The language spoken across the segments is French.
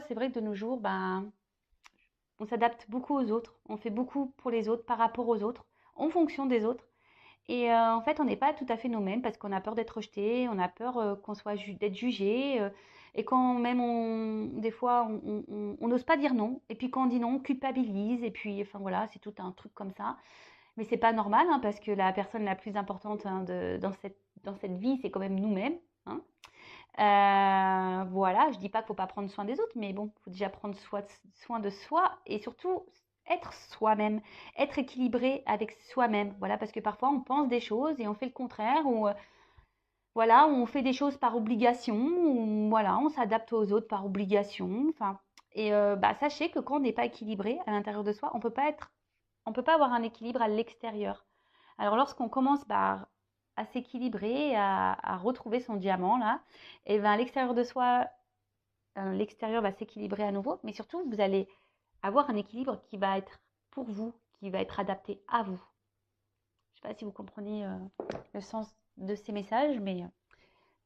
c'est vrai que de nos jours, on s'adapte beaucoup aux autres. On fait beaucoup pour les autres, par rapport aux autres, en fonction des autres. Et en fait, on n'est pas tout à fait nous-mêmes parce qu'on a peur d'être rejeté, on a peur qu'on soit d'être jugé. Et quand même, des fois, on n'ose pas dire non. Et puis quand on dit non, on culpabilise. Et puis, enfin voilà, c'est tout un truc comme ça. Mais c'est pas normal hein, parce que la personne la plus importante hein, dans cette vie, c'est quand même nous-mêmes. Hein. Voilà, je dis pas qu'il faut pas prendre soin des autres, mais bon, il faut déjà prendre soin de soi et surtout être soi-même, être équilibré avec soi-même. Voilà, parce que parfois on pense des choses et on fait le contraire, ou voilà, on fait des choses par obligation, ou voilà, on s'adapte aux autres par obligation. Enfin, et sachez que quand on n'est pas équilibré à l'intérieur de soi, on peut pas avoir un équilibre à l'extérieur. Alors lorsqu'on commence à s'équilibrer, à retrouver son diamant là, et ben à l'extérieur de soi, l'extérieur va s'équilibrer à nouveau, mais surtout vous allez avoir un équilibre qui va être pour vous, qui va être adapté à vous. Je ne sais pas si vous comprenez le sens de ces messages, mais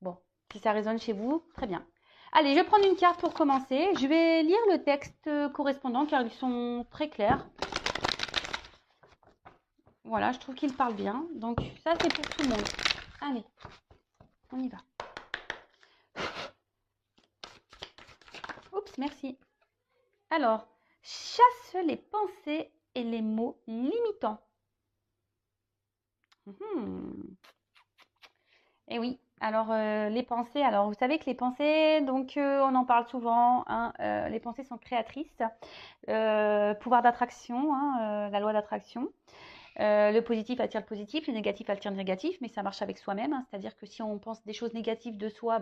bon, si ça résonne chez vous, très bien. Allez, je vais prendre une carte pour commencer. Je vais lire le texte correspondant car ils sont très clairs. Voilà, je trouve qu'il parle bien. Donc ça, c'est pour tout le monde. Allez, on y va. Oups, merci. Alors, chasse les pensées et les mots limitants. Et oui, alors les pensées, alors vous savez que les pensées, donc on en parle souvent, hein, les pensées sont créatrices, pouvoir d'attraction, hein, la loi d'attraction. Le positif attire le positif, le négatif attire le négatif, mais ça marche avec soi-même, hein, c'est-à-dire que si on pense des choses négatives de soi,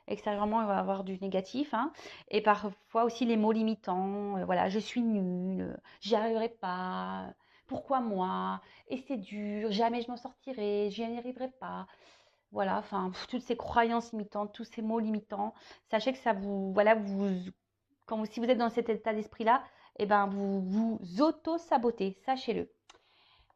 extérieurement, il va y avoir du négatif. Hein, et parfois aussi les mots limitants, voilà, je suis nulle, j'y arriverai pas, pourquoi moi, et c'est dur, jamais je m'en sortirai, j'y arriverai pas. Voilà, enfin, toutes ces croyances limitantes, tous ces mots limitants, sachez que ça vous, voilà, si vous êtes dans cet état d'esprit-là, eh ben, vous auto-sabotez, sachez-le.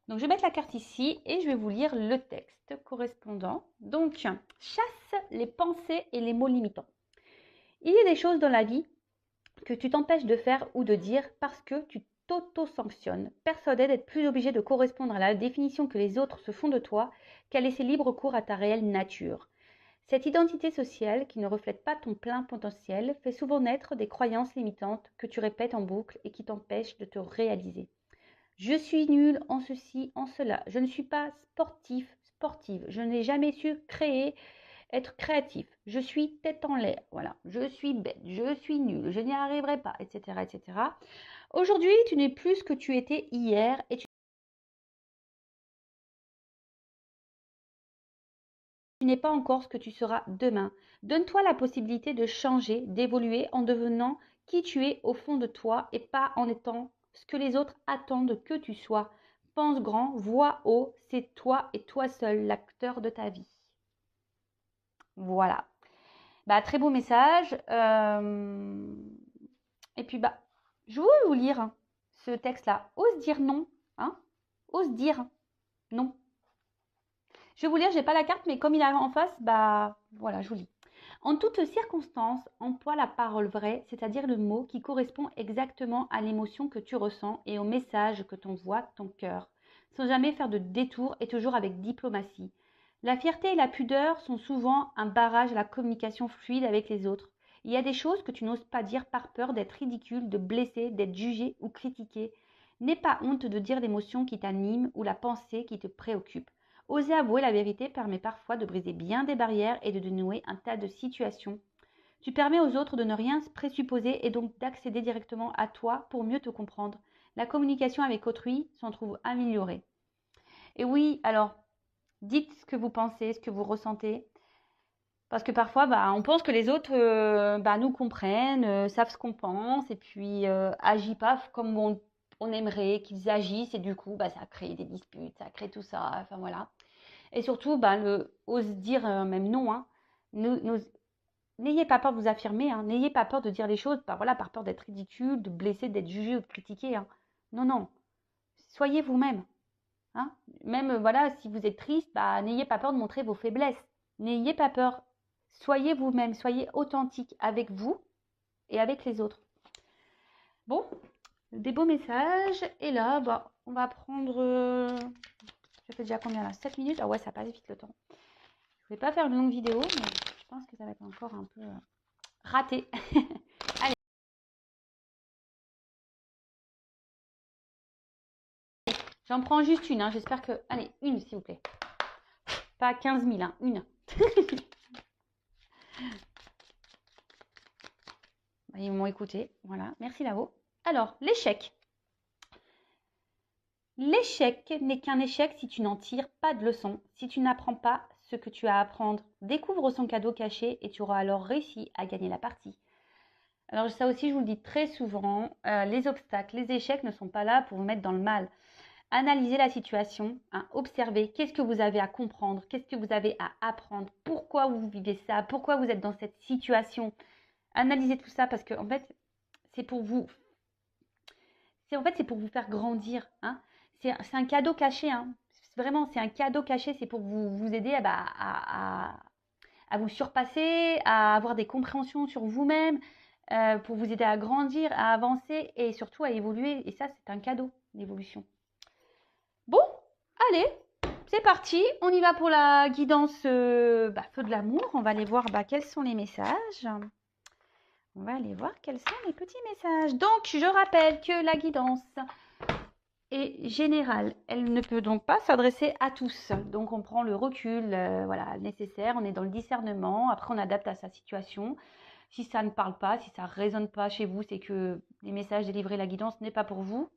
Donc, je vais mettre la carte ici et je vais vous lire le texte correspondant. Donc, chasse les pensées et les mots limitants. Il y a des choses dans la vie que tu t'empêches de faire ou de dire parce que tu t'auto-sanctionnes, persuadé d'être plus obligé de correspondre à la définition que les autres se font de toi qu'à laisser libre cours à ta réelle nature. Cette identité sociale, qui ne reflète pas ton plein potentiel, fait souvent naître des croyances limitantes que tu répètes en boucle et qui t'empêchent de te réaliser. Je suis nulle en ceci, en cela. Je ne suis pas sportif, sportive. Je n'ai jamais su être créatif. Je suis tête en l'air. Voilà. Je suis bête. Je suis nulle. Je n'y arriverai pas, etc., etc. Aujourd'hui, tu n'es plus ce que tu étais hier et tu n'es pas encore ce que tu seras demain. Donne-toi la possibilité de changer, d'évoluer en devenant qui tu es au fond de toi et pas en étant ce que les autres attendent que tu sois. Pense grand, vois haut, c'est toi et toi seul l'acteur de ta vie. Voilà. Très beau message. Et puis, je vais vous lire ce texte-là. Ose dire non. Hein. Ose dire non. Je vais vous lire, je n'ai pas la carte, mais comme il est en face, voilà, je vous lis. En toutes circonstances, emploie la parole vraie, c'est-à-dire le mot qui correspond exactement à l'émotion que tu ressens et au message que t'envoie ton cœur, sans jamais faire de détour et toujours avec diplomatie. La fierté et la pudeur sont souvent un barrage à la communication fluide avec les autres. Il y a des choses que tu n'oses pas dire par peur d'être ridicule, de blesser, d'être jugé ou critiqué. N'aie pas honte de dire l'émotion qui t'anime ou la pensée qui te préoccupe. Oser avouer la vérité permet parfois de briser bien des barrières et de dénouer un tas de situations. Tu permets aux autres de ne rien présupposer et donc d'accéder directement à toi pour mieux te comprendre. La communication avec autrui s'en trouve améliorée. Et oui, alors, dites ce que vous pensez, ce que vous ressentez. Parce que parfois, on pense que les autres nous comprennent, savent ce qu'on pense et puis agissent pas comme on aimerait qu'ils agissent. Et du coup, ça crée des disputes, ça crée tout ça. Enfin voilà. Et surtout, ose dire même non. Hein. N'ayez pas peur de vous affirmer. Hein. N'ayez pas peur de dire les choses par peur d'être ridicule, de blesser, d'être jugé ou de critiquer. Hein. Non, non. Soyez vous-même. Hein. Même, si vous êtes triste, n'ayez pas peur de montrer vos faiblesses. N'ayez pas peur. Soyez vous-même. Soyez authentique avec vous et avec les autres. Bon, des beaux messages. Et là, bah, on va prendre... ça fait déjà combien là? 7 minutes? Ah ouais, ça passe vite le temps. Je vais pas faire une longue vidéo, mais je pense que ça va être encore un peu raté. Allez. J'en prends juste une, hein. J'espère que... Allez, une s'il vous plaît. Pas 15 000, hein. Une. Ils m'ont écouté. Voilà, merci là-haut. Alors, l'échec. L'échec n'est qu'un échec si tu n'en tires pas de leçon, si tu n'apprends pas ce que tu as à apprendre. Découvre son cadeau caché et tu auras alors réussi à gagner la partie. Alors ça aussi, je vous le dis très souvent, les obstacles, les échecs ne sont pas là pour vous mettre dans le mal. Analysez la situation, hein, observez qu'est-ce que vous avez à comprendre, qu'est-ce que vous avez à apprendre, pourquoi vous vivez ça, pourquoi vous êtes dans cette situation. Analysez tout ça parce que en fait, c'est pour vous. C'est pour vous faire grandir. Hein. C'est un cadeau caché. Hein. Vraiment, c'est un cadeau caché. C'est pour vous aider à vous surpasser, à avoir des compréhensions sur vous-même, pour vous aider à grandir, à avancer et surtout à évoluer. Et ça, c'est un cadeau, l'évolution. Bon, allez, c'est parti. On y va pour la guidance feu de l'amour. On va aller voir quels sont les messages. On va aller voir quels sont les petits messages. Donc, je rappelle que la guidance est générale. Elle ne peut donc pas s'adresser à tous. Donc, on prend le recul voilà, nécessaire. On est dans le discernement. Après, on adapte à sa situation. Si ça ne parle pas, si ça ne résonne pas chez vous, c'est que les messages délivrés, la guidance n'est pas pour vous.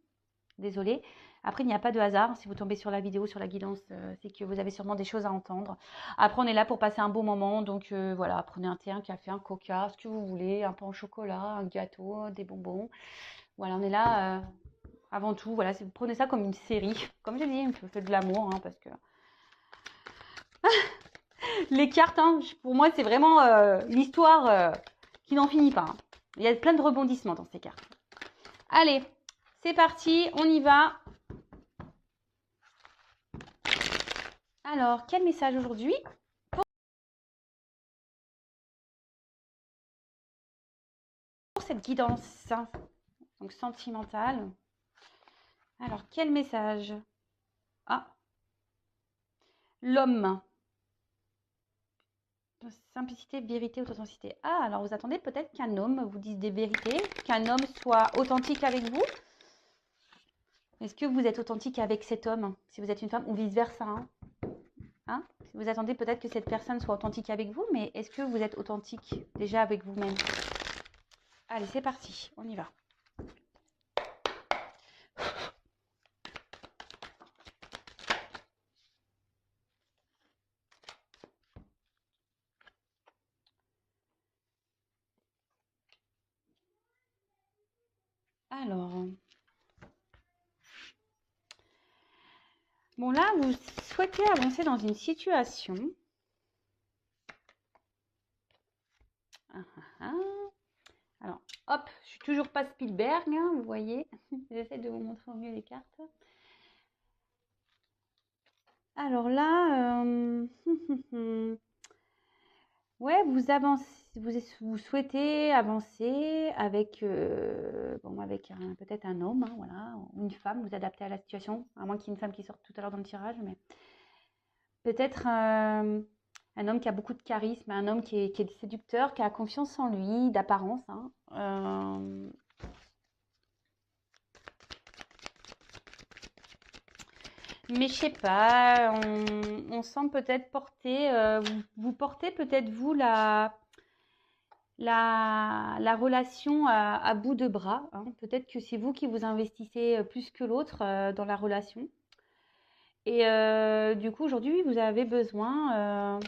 Désolée. Après, il n'y a pas de hasard. Si vous tombez sur la vidéo, sur la guidance, c'est que vous avez sûrement des choses à entendre. Après, on est là pour passer un beau moment. Donc, voilà, prenez un thé, un café, un coca, ce que vous voulez, un pain au chocolat, un gâteau, des bonbons. Voilà, on est là avant tout. Voilà, vous prenez ça comme une série. Comme j'ai dit, un peu de l'amour, hein, parce que... les cartes, hein, pour moi, c'est vraiment une histoire qui n'en finit pas. Hein. Il y a plein de rebondissements dans ces cartes. Allez, c'est parti, on y va. Alors, quel message aujourd'hui pour cette guidance donc sentimentale? Alors, quel message? Ah, l'homme. Simplicité, vérité, authenticité. Ah, alors vous attendez peut-être qu'un homme vous dise des vérités, qu'un homme soit authentique avec vous. Est-ce que vous êtes authentique avec cet homme, si vous êtes une femme, ou vice-versa hein? Vous attendez peut-être que cette personne soit authentique avec vous, mais est-ce que vous êtes authentique déjà avec vous-même? Allez, c'est parti, on y va. Alors, bon là, vous souhaitez avancer dans une situation. Alors, hop, je suis toujours pas Spielberg, hein, vous voyez. J'essaie de vous montrer au mieux les cartes. Alors là, ouais, vous avancez, vous souhaitez avancer avec, avec peut-être un homme, hein, voilà, ou une femme, vous adaptez à la situation, à moins qu'il y ait une femme qui sorte tout à l'heure dans le tirage, mais peut-être un homme qui a beaucoup de charisme, un homme qui est séducteur, qui a confiance en lui, d'apparence, hein, mais je sais pas, on sent peut-être porter, vous portez peut-être vous la relation à bout de bras. Hein. Peut-être que c'est vous qui vous investissez plus que l'autre dans la relation. Et du coup, aujourd'hui, vous avez besoin...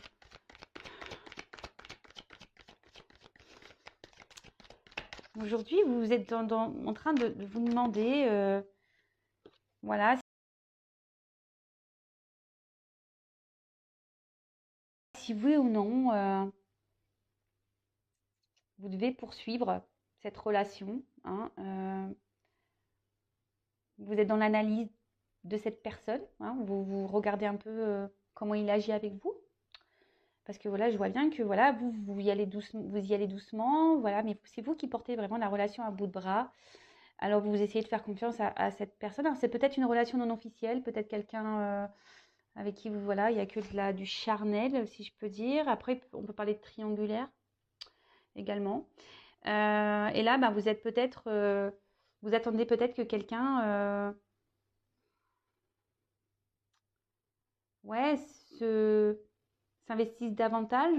aujourd'hui, vous êtes en train de vous demander, voilà, si oui ou non, vous devez poursuivre cette relation. Hein, vous êtes dans l'analyse de cette personne. Hein, vous regardez un peu comment il agit avec vous. Parce que voilà, je vois bien que voilà, vous y allez doucement, voilà, mais c'est vous qui portez vraiment la relation à bout de bras. Alors vous essayez de faire confiance à cette personne. Alors c'est peut-être une relation non officielle, peut-être quelqu'un avec qui vous voilà, il n'y a que du charnel, si je peux dire. Après, on peut parler de triangulaire également. Et là, bah, vous attendez peut-être que quelqu'un, ouais, s'investisse davantage.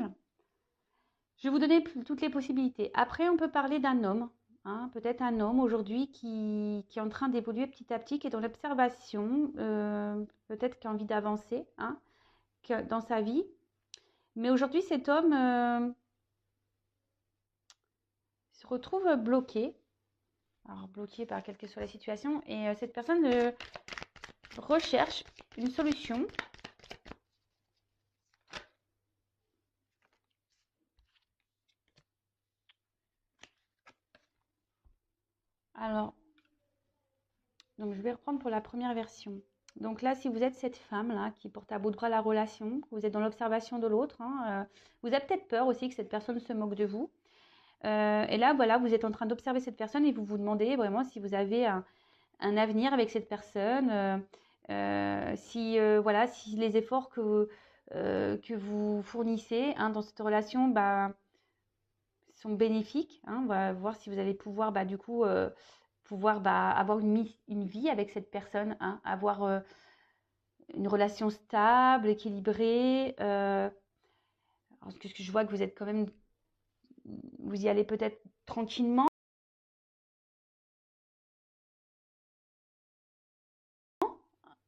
Je vais vous donner toutes les possibilités. Après, on peut parler d'un homme, hein, peut-être un homme aujourd'hui qui est en train d'évoluer petit à petit, qui est dans l'observation, peut-être qui a envie d'avancer, hein, dans sa vie. Mais aujourd'hui, cet homme se retrouve bloqué. Alors, bloqué par quelle que soit la situation. Et cette personne recherche une solution. Alors, donc je vais reprendre pour la première version. Donc là, si vous êtes cette femme-là qui porte à bout de bras la relation, vous êtes dans l'observation de l'autre, hein, vous avez peut-être peur aussi que cette personne se moque de vous. Et là, voilà, vous êtes en train d'observer cette personne et vous vous demandez vraiment si vous avez un avenir avec cette personne, voilà, si les efforts que vous fournissez, hein, dans cette relation bah, sont bénéfiques. Hein. On va voir si vous allez pouvoir bah, du coup pouvoir bah, avoir une vie avec cette personne, hein, avoir une relation stable, équilibrée. Parce que je vois que vous êtes quand même, vous y allez peut-être tranquillement.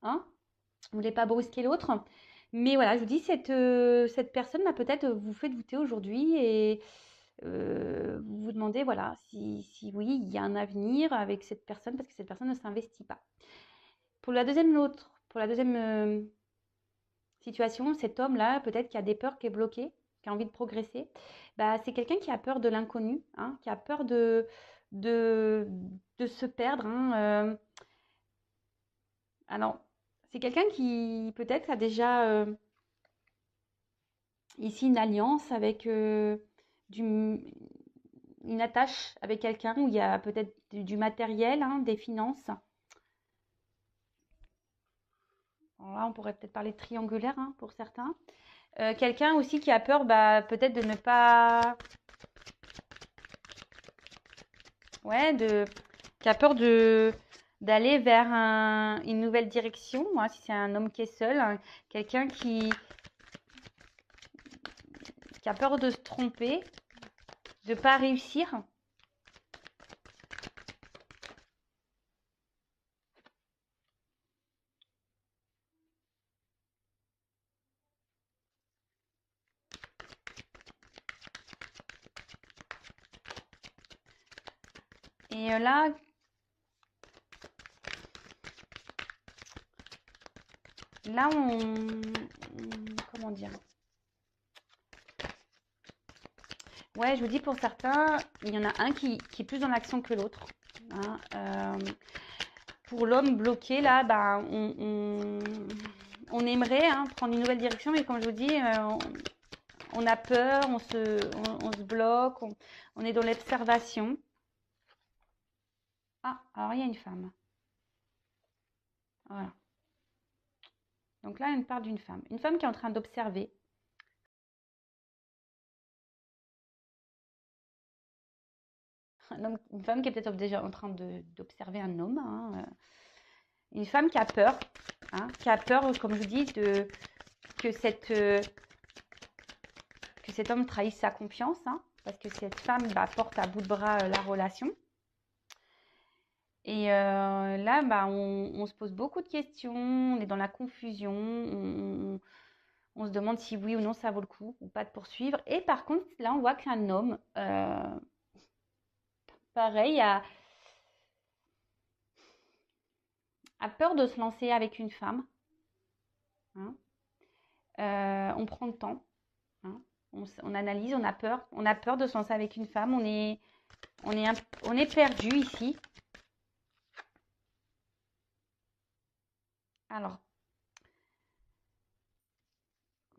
Hein, vous ne voulez pas brusquer l'autre. Mais voilà, je vous dis, cette personne m'a peut-être vous fait douter aujourd'hui et vous vous demandez voilà, si oui, il y a un avenir avec cette personne parce que cette personne ne s'investit pas. Pour la deuxième situation, cet homme-là, peut-être qui a des peurs, qui est bloqué, qui a envie de progresser, bah, c'est quelqu'un qui a peur de l'inconnu, hein, qui a peur de, de se perdre. Hein, alors, c'est quelqu'un qui peut-être a déjà ici une alliance avec une attache avec quelqu'un où il y a peut-être du matériel, hein, des finances. Alors là, on pourrait peut-être parler de triangulaire hein, pour certains. Quelqu'un aussi qui a peur bah, peut-être de ne pas... Ouais, qui a peur d'aller vers une nouvelle direction. Moi, si c'est un homme qui est seul, hein, quelqu'un qui a peur de se tromper, de ne pas réussir. Et là, comment dire? Ouais, je vous dis pour certains, il y en a un qui est plus dans l'action que l'autre. Hein. Pour l'homme bloqué, là, bah, on aimerait hein, prendre une nouvelle direction, mais comme je vous dis, on a peur, on se bloque, on est dans l'observation. Ah, alors il y a une femme. Voilà. Donc là, on parle d'une femme. Une femme qui est en train d'observer. Une femme qui est peut-être déjà en train d'observer un homme. Hein. Une femme qui a peur. Hein, qui a peur, comme je vous dis, que cet homme trahisse sa confiance. Hein, parce que cette femme bah, porte à bout de bras la relation. Et là, bah, on se pose beaucoup de questions, on est dans la confusion, on se demande si oui ou non ça vaut le coup ou pas de poursuivre. Et par contre, là, on voit qu'un homme, pareil, a peur de se lancer avec une femme. Hein. On prend le temps, hein. On analyse, on a peur de se lancer avec une femme, on est perdu ici. Alors,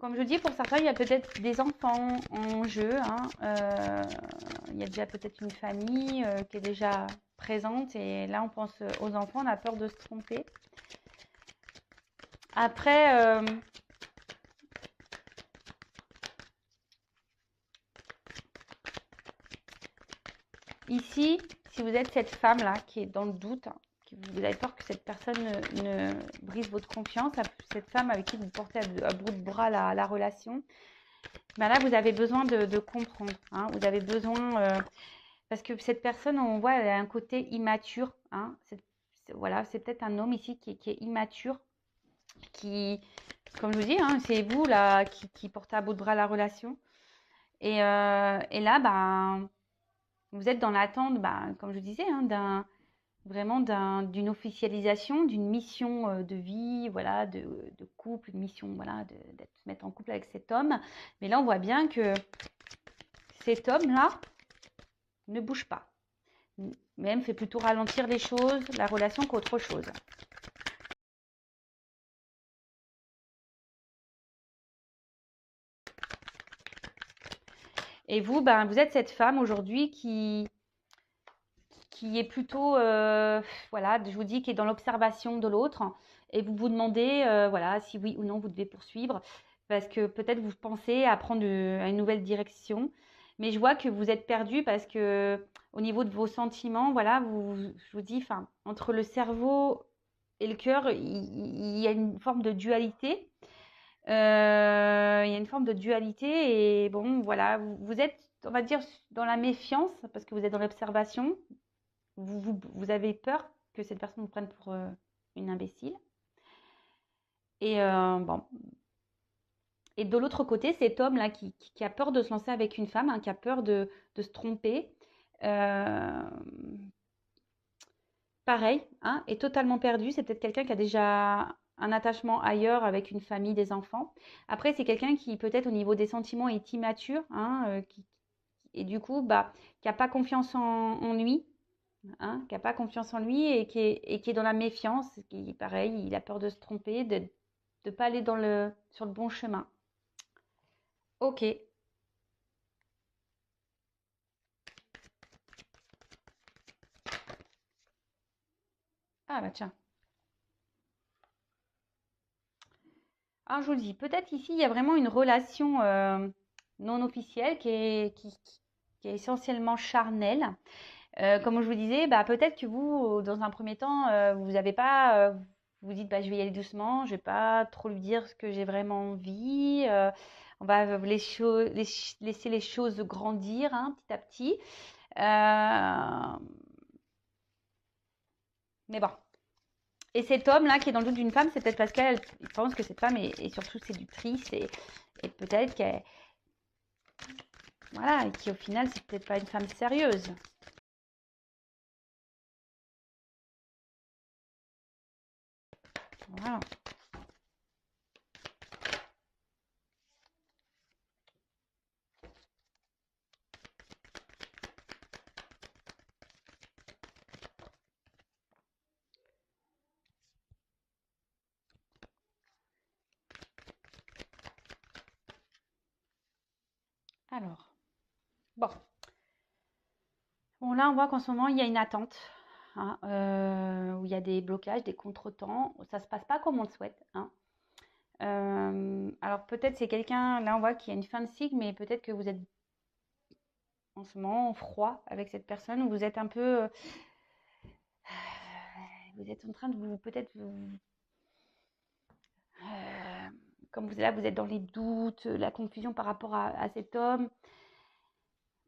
comme je dis, pour certains, il y a peut-être des enfants en jeu, hein. Il y a déjà peut-être une famille qui est déjà présente. Et là, on pense aux enfants, on a peur de se tromper. Après, ici, si vous êtes cette femme-là qui est dans le doute, hein, vous avez peur que cette personne ne brise votre confiance, cette femme avec qui vous portez à bout de bras la relation, ben là, vous avez besoin de comprendre, hein. Vous avez besoin, parce que cette personne, on voit, elle a un côté immature, hein. Voilà, c'est peut-être un homme ici qui est immature, qui, comme je vous dis, hein, c'est vous là qui portez à bout de bras la relation. Et là, ben, vous êtes dans l'attente, ben, comme je disais, hein, vraiment d'une officialisation, d'une mission de vie, voilà, de couple, une mission, voilà, d'être se mettre en couple avec cet homme. Mais là, on voit bien que cet homme-là ne bouge pas. Même fait plutôt ralentir les choses, la relation qu'autre chose. Et vous, ben, vous êtes cette femme aujourd'hui qui est plutôt, voilà, je vous dis, qui est dans l'observation de l'autre. Et vous vous demandez, voilà, si oui ou non vous devez poursuivre. Parce que peut-être vous pensez à prendre une nouvelle direction. Mais je vois que vous êtes perdu parce que au niveau de vos sentiments, voilà, je vous dis, enfin, entre le cerveau et le cœur, il y a une forme de dualité. Il y a une forme de dualité et bon, voilà, vous êtes, on va dire, dans la méfiance parce que vous êtes dans l'observation. Vous avez peur que cette personne vous prenne pour une imbécile. Et bon. Et de l'autre côté, cet homme-là qui a peur de se lancer avec une femme, hein, qui a peur de se tromper, euh, pareil, hein, est totalement perdu. C'est peut-être quelqu'un qui a déjà un attachement ailleurs avec une famille, des enfants. Après, c'est quelqu'un qui peut-être au niveau des sentiments est immature, hein, et du coup, bah, qui n'a pas confiance en lui, hein, qui n'a pas confiance en lui et qui est dans la méfiance, qui pareil, il a peur de se tromper, de ne pas aller sur le bon chemin. Ok. Ah bah tiens. Alors je vous dis, peut-être ici, il y a vraiment une relation non officielle qui est essentiellement charnelle. Comme je vous disais, bah, peut-être que vous, dans un premier temps, vous n'avez pas, vous dites, bah, je vais y aller doucement, je vais pas trop lui dire ce que j'ai vraiment envie. On va laisser les choses grandir, hein, petit à petit. Euh, mais bon. Et cet homme-là qui est dans le doute d'une femme, c'est peut-être parce qu'elle pense que cette femme est surtout séductrice et peut-être qu'elle, voilà, et qui au final, c'est peut-être pas une femme sérieuse. Voilà. Alors, bon. Bon, là, on voit qu'en ce moment, il y a une attente, hein, où il y a des blocages, des contretemps. Ça se passe pas comme on le souhaite, hein. Alors, peut-être c'est quelqu'un, là, on voit qu'il y a une fin de cycle, mais peut-être que vous êtes en ce moment froid avec cette personne, ou vous êtes un peu, vous êtes en train de peut-être euh, comme vous là, vous êtes dans les doutes, la confusion par rapport à cet homme.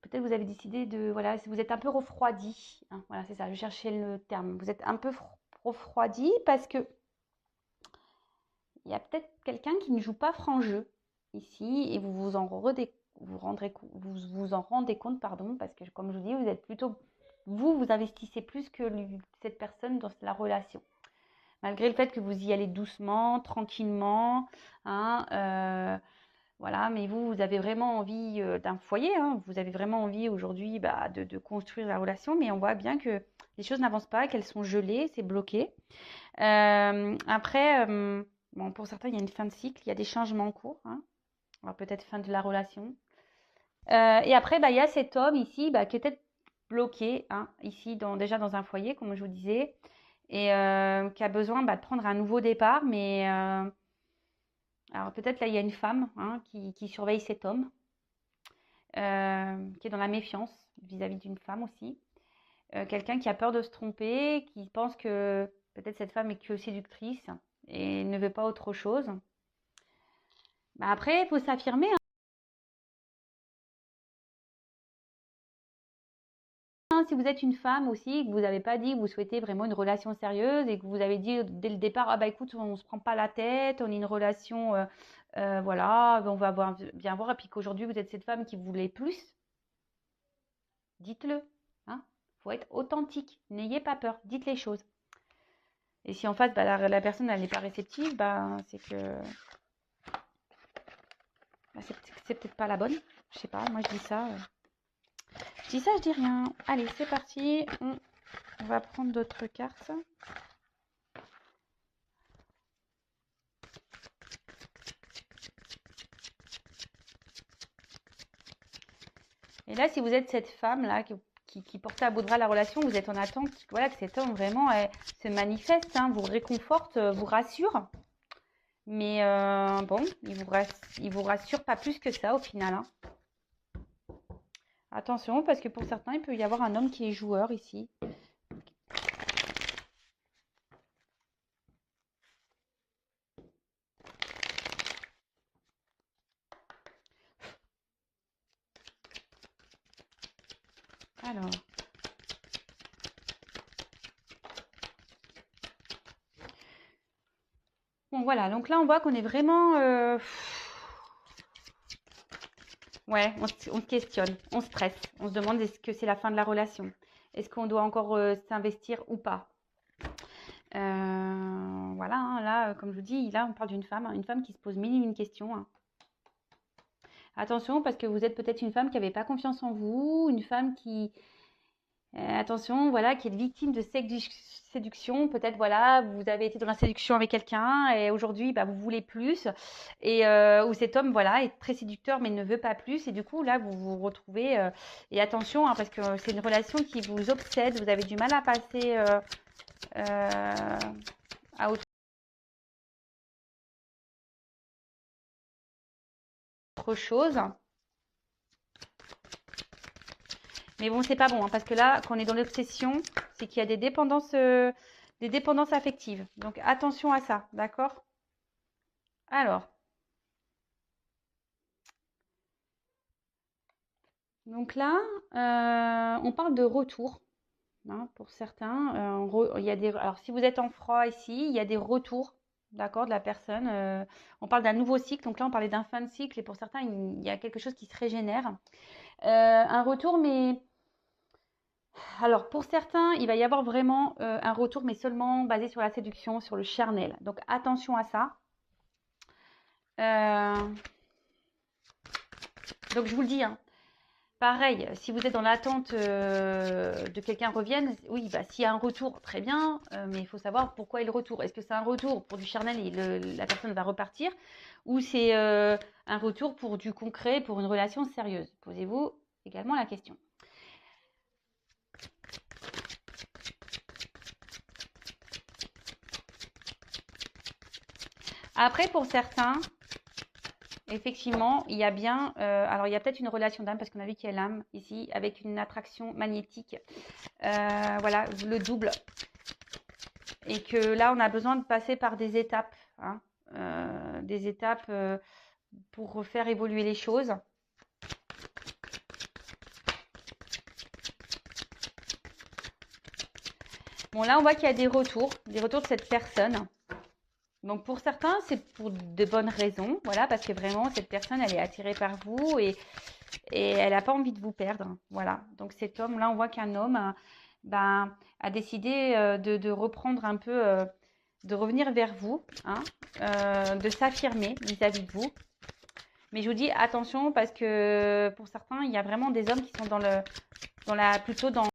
Peut-être vous avez décidé de, voilà, si vous êtes un peu refroidi, hein, voilà, c'est ça, je cherchais le terme. Vous êtes un peu refroidi parce que il y a peut-être quelqu'un qui ne joue pas franc jeu ici et vous en rendez compte, pardon, parce que comme je vous dis, vous êtes plutôt, vous investissez plus que cette personne dans la relation. Malgré le fait que vous y allez doucement, tranquillement, hein, voilà, mais vous avez vraiment envie d'un foyer, hein, vous avez vraiment envie aujourd'hui bah, de construire la relation, mais on voit bien que les choses n'avancent pas, qu'elles sont gelées, c'est bloqué. Après, bon, pour certains, il y a une fin de cycle, il y a des changements en cours, hein. Alors peut-être fin de la relation. Et après, bah, il y a cet homme ici bah, qui est peut-être bloqué, hein, ici, déjà dans un foyer, comme je vous disais, et qui a besoin bah, de prendre un nouveau départ. Mais alors peut-être là, il y a une femme hein, qui surveille cet homme, qui est dans la méfiance vis-à-vis d'une femme aussi. Quelqu'un qui a peur de se tromper, qui pense que peut-être cette femme est que séductrice et ne veut pas autre chose. Bah, après, il faut s'affirmer. Si vous êtes une femme aussi, que vous n'avez pas dit que vous souhaitez vraiment une relation sérieuse et que vous avez dit dès le départ, ah bah écoute, on ne se prend pas la tête, on est une relation, voilà, on va bien voir, et puis qu'aujourd'hui vous êtes cette femme qui voulait plus, dites-le. Hein. Faut être authentique, n'ayez pas peur, dites les choses. Et si en face, bah, la personne elle n'est pas réceptive, bah, c'est que bah, c'est peut-être pas la bonne. Je sais pas, moi je dis ça. Je dis ça, je dis rien. Allez, c'est parti. On va prendre d'autres cartes. Et là, si vous êtes cette femme-là qui portait à bout de bras la relation, vous êtes en attente voilà, que cet homme vraiment se manifeste, hein, vous réconforte, vous rassure. Mais bon, il vous rassure pas plus que ça au final. Hein. Attention, parce que pour certains, il peut y avoir un homme qui est joueur ici. Alors. Bon, voilà. Donc là, on voit qu'on est vraiment... Ouais, on se questionne, on stresse. On se demande est-ce que c'est la fin de la relation? Est-ce qu'on doit encore s'investir ou pas? Voilà, hein, là, comme je vous dis, là, on parle d'une femme, hein, une femme qui se pose mille et une questions. Hein. Attention, parce que vous êtes peut-être une femme qui n'avait pas confiance en vous, une femme qui, attention, voilà, qui est victime de séduction. Peut-être, voilà, vous avez été dans la séduction avec quelqu'un et aujourd'hui, bah, vous voulez plus. Et où cet homme, voilà, est très séducteur mais ne veut pas plus. Et du coup, là, vous vous retrouvez. Et attention, hein, parce que c'est une relation qui vous obsède. Vous avez du mal à passer à autre chose. Mais bon, c'est pas bon, hein, parce que là, quand on est dans l'obsession, c'est qu'il y a des dépendances affectives. Donc attention à ça, d'accord? Alors, donc là, on parle de retour. Hein, pour certains, il y a alors si vous êtes en froid ici, il y a des retours, d'accord, de la personne. On parle d'un nouveau cycle, donc là on parlait d'un fin de cycle, et pour certains, il y a quelque chose qui se régénère. Un retour, mais alors pour certains, il va y avoir vraiment un retour, mais seulement basé sur la séduction, sur le charnel. Donc attention à ça. Donc je vous le dis, hein, pareil, si vous êtes dans l'attente de quelqu'un revienne, oui, bah, s'il y a un retour, très bien, mais il faut savoir pourquoi il retourne. Est-ce que c'est un retour pour du charnel et la personne va repartir, ou c'est un retour pour du concret, pour une relation sérieuse? Posez-vous également la question. Après, pour certains, effectivement, il y a bien, alors il y a peut-être une relation d'âme, parce qu'on a vu qu'il y a l'âme ici, avec une attraction magnétique. Voilà, le double. Et que là, on a besoin de passer par des étapes, hein, des étapes pour faire évoluer les choses. Bon, là, on voit qu'il y a des retours de cette personne. Donc, pour certains, c'est pour de bonnes raisons, voilà, parce que vraiment, cette personne, elle est attirée par vous et elle n'a pas envie de vous perdre, voilà. Donc, cet homme, là, on voit qu'un homme, ben, a décidé de reprendre un peu, de revenir vers vous, hein, de s'affirmer vis-à-vis de vous. Mais je vous dis attention parce que pour certains, il y a vraiment des hommes qui sont plutôt dans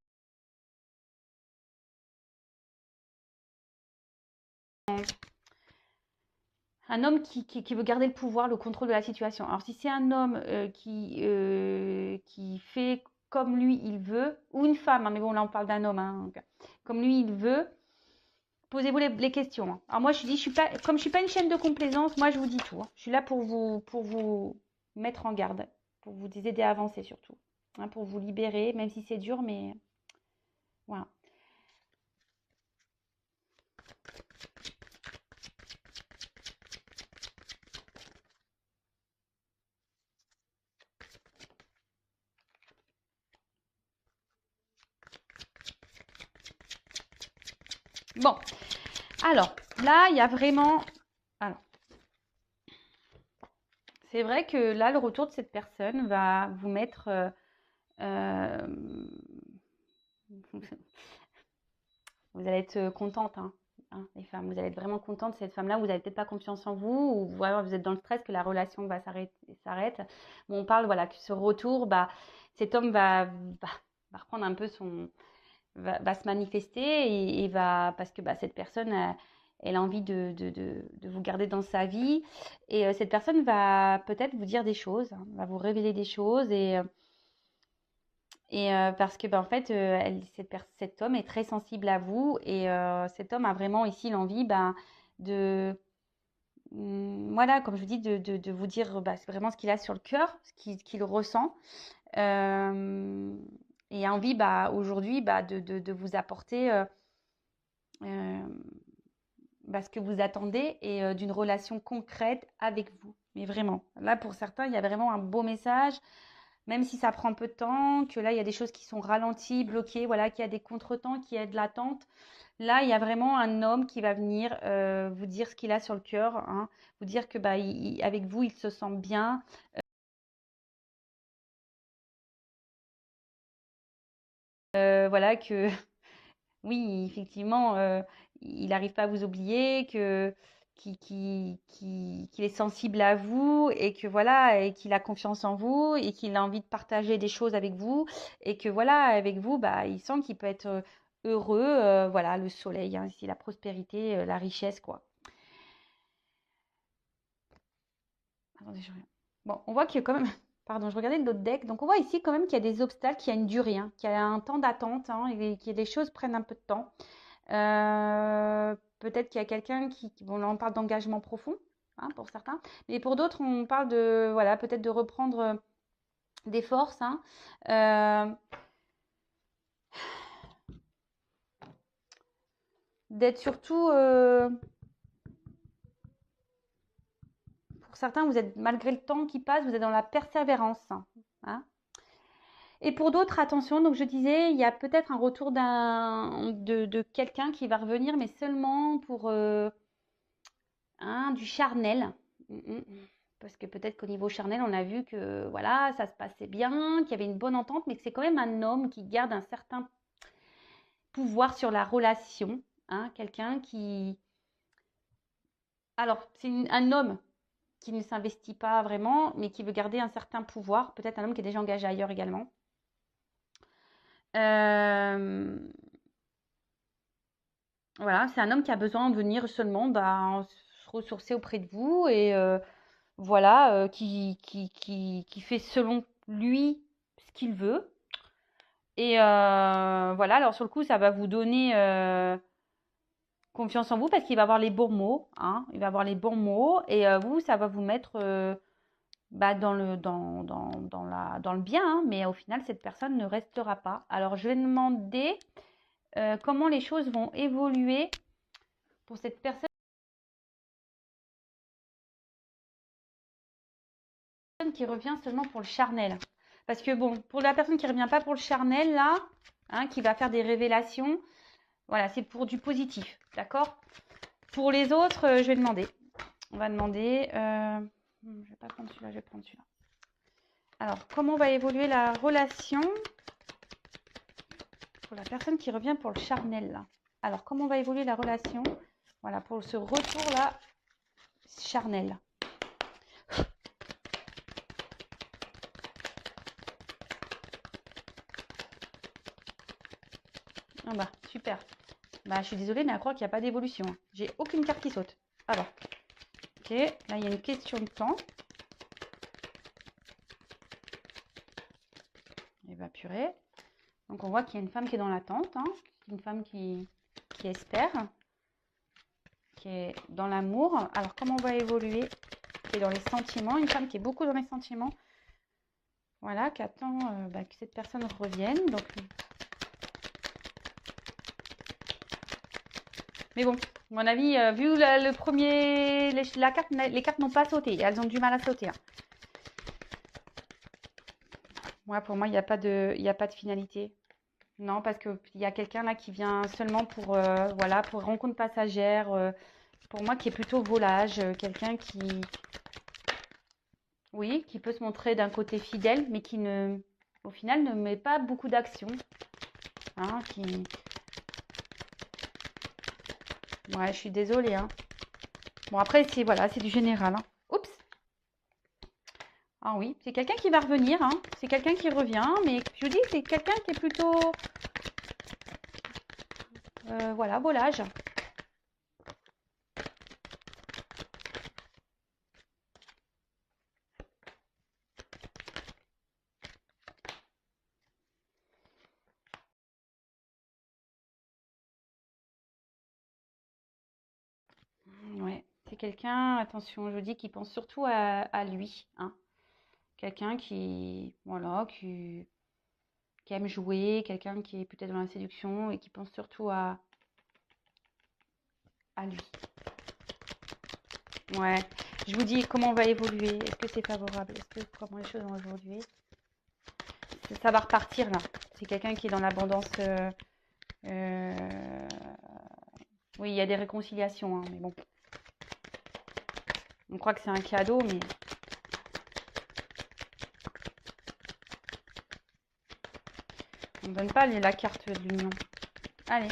Un homme qui veut garder le pouvoir, le contrôle de la situation. Alors si c'est un homme qui fait comme lui il veut, ou une femme, hein, mais bon là on parle d'un homme, hein, donc, comme lui il veut, posez-vous les questions. Hein. Alors moi je dis, comme je suis pas une chaîne de complaisance, moi je vous dis tout. Hein. Je suis là pour vous mettre en garde, pour vous aider à avancer surtout, hein, pour vous libérer, même si c'est dur, mais voilà. Bon, alors là il y a vraiment... Alors, c'est vrai que là, le retour de cette personne va vous mettre... euh, vous allez être contente, hein, les femmes. Vous allez être vraiment contente de cette femme-là. Vous n'avez peut-être pas confiance en vous, ou voilà, vous êtes dans le stress que la relation va s'arrête. Bon, on parle voilà, que ce retour, bah, cet homme va reprendre un peu son... va se manifester et va... Parce que bah, cette personne... elle a envie de vous garder dans sa vie. Et cette personne va peut-être vous dire des choses, hein, va vous révéler des choses. Parce que, bah, en fait, cet homme est très sensible à vous. Et cet homme a vraiment ici l'envie de, voilà, comme je vous dis, de vous dire c'est vraiment ce qu'il a sur le cœur, ce qu'il ressent. Euh, et a envie aujourd'hui de vous apporter euh, ce que vous attendez et d'une relation concrète avec vous. Mais vraiment, là pour certains, il y a vraiment un beau message, même si ça prend un peu de temps, que là il y a des choses qui sont ralenties, bloquées, voilà, qu'il y a des contretemps, qu'il y a de l'attente. Là, il y a vraiment un homme qui va venir vous dire ce qu'il a sur le cœur, hein, vous dire que avec vous, il se sent bien. Voilà que oui, effectivement, il n'arrive pas à vous oublier, qu'il est sensible à vous et que voilà, et qu'il a confiance en vous et qu'il a envie de partager des choses avec vous et que voilà, avec vous, il sent qu'il peut être heureux, voilà, le soleil, hein, ici, la prospérité, la richesse, quoi. Attendez, je regarde. Bon, on voit qu'il y a quand même, pardon, je regardais d'autres decks, donc on voit ici quand même qu'il y a des obstacles, qu'il y a une durée, hein, qu'il y a un temps d'attente, hein, et que les choses prennent un peu de temps. Peut-être qu'il y a quelqu'un bon là on parle d'engagement profond, hein, pour certains, mais pour d'autres on parle de, voilà, peut-être de reprendre des forces, hein. Euh, D'être surtout, pour certains vous êtes, malgré le temps qui passe, vous êtes dans la persévérance, hein. Et pour d'autres, attention, donc je disais, il y a peut-être un retour de quelqu'un qui va revenir, mais seulement pour du charnel. Parce que peut-être qu'au niveau charnel, on a vu que voilà, ça se passait bien, qu'il y avait une bonne entente, mais que c'est quand même un homme qui garde un certain pouvoir sur la relation. Hein, quelqu'un qui... Alors, c'est un homme qui ne s'investit pas vraiment, mais qui veut garder un certain pouvoir. Peut-être un homme qui est déjà engagé ailleurs également. Voilà, c'est un homme qui a besoin de venir seulement se ressourcer auprès de vous et voilà, qui fait selon lui ce qu'il veut. Et voilà, alors sur le coup, ça va vous donner confiance en vous parce qu'il va avoir les bons mots, hein, il va avoir les bons mots et vous, ça va vous mettre dans le bien, hein, mais au final, cette personne ne restera pas. Alors, je vais demander comment les choses vont évoluer pour cette personne qui revient seulement pour le charnel. Parce que bon, pour la personne qui revient pas pour le charnel, là, hein, qui va faire des révélations, voilà, c'est pour du positif, d'accord? Pour les autres, je vais demander. On va demander... je vais pas prendre celui-là, je vais prendre celui-là. Alors, comment va évoluer la relation pour la personne qui revient pour le charnel, là? Alors, comment va évoluer la relation, voilà, pour ce retour-là, charnel? Ah bah, super. Bah, je suis désolée, mais à croire qu'il n'y a pas d'évolution. J'ai aucune carte qui saute. Alors, Ok, là il y a une question de temps. Et bah purée. Donc on voit qu'il y a une femme qui est dans l'attente, hein. Une femme qui espère, qui est dans l'amour. Alors comment on va évoluer? Qui est dans les sentiments, une femme qui est beaucoup dans les sentiments. Voilà, qui attend que cette personne revienne. Donc, mais bon, à mon avis, vu le premier, les cartes n'ont pas sauté. Elles ont du mal à sauter. Hein. Ouais, pour moi, il n'y a pas de finalité. Non, parce qu'il y a quelqu'un là qui vient seulement pour, voilà, pour rencontre passagère. Pour moi, qui est plutôt volage. Quelqu'un qui, oui, qui peut se montrer d'un côté fidèle, mais qui ne, au final, ne met pas beaucoup d'action. Hein, ouais, je suis désolée. Hein. Bon, après, c'est voilà, c'est du général. Hein. Oups. Ah oui, c'est quelqu'un qui va revenir. Hein. C'est quelqu'un qui revient, mais je vous dis, c'est quelqu'un qui est plutôt, voilà, volage. Ouais, c'est quelqu'un, attention, je vous dis, qui pense surtout à lui. Hein. Quelqu'un qui, voilà, qui aime jouer, quelqu'un qui est peut-être dans la séduction et qui pense surtout à lui. Ouais, je vous dis comment on va évoluer. Est-ce que c'est favorable? Est-ce que comment les choses vont évoluer? Ça va repartir là. C'est quelqu'un qui est dans l'abondance. Oui, il y a des réconciliations, hein, mais bon. On croit que c'est un cadeau, mais on ne donne pas la carte de l'union. Allez.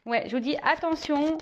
Ouais, je vous dis attention.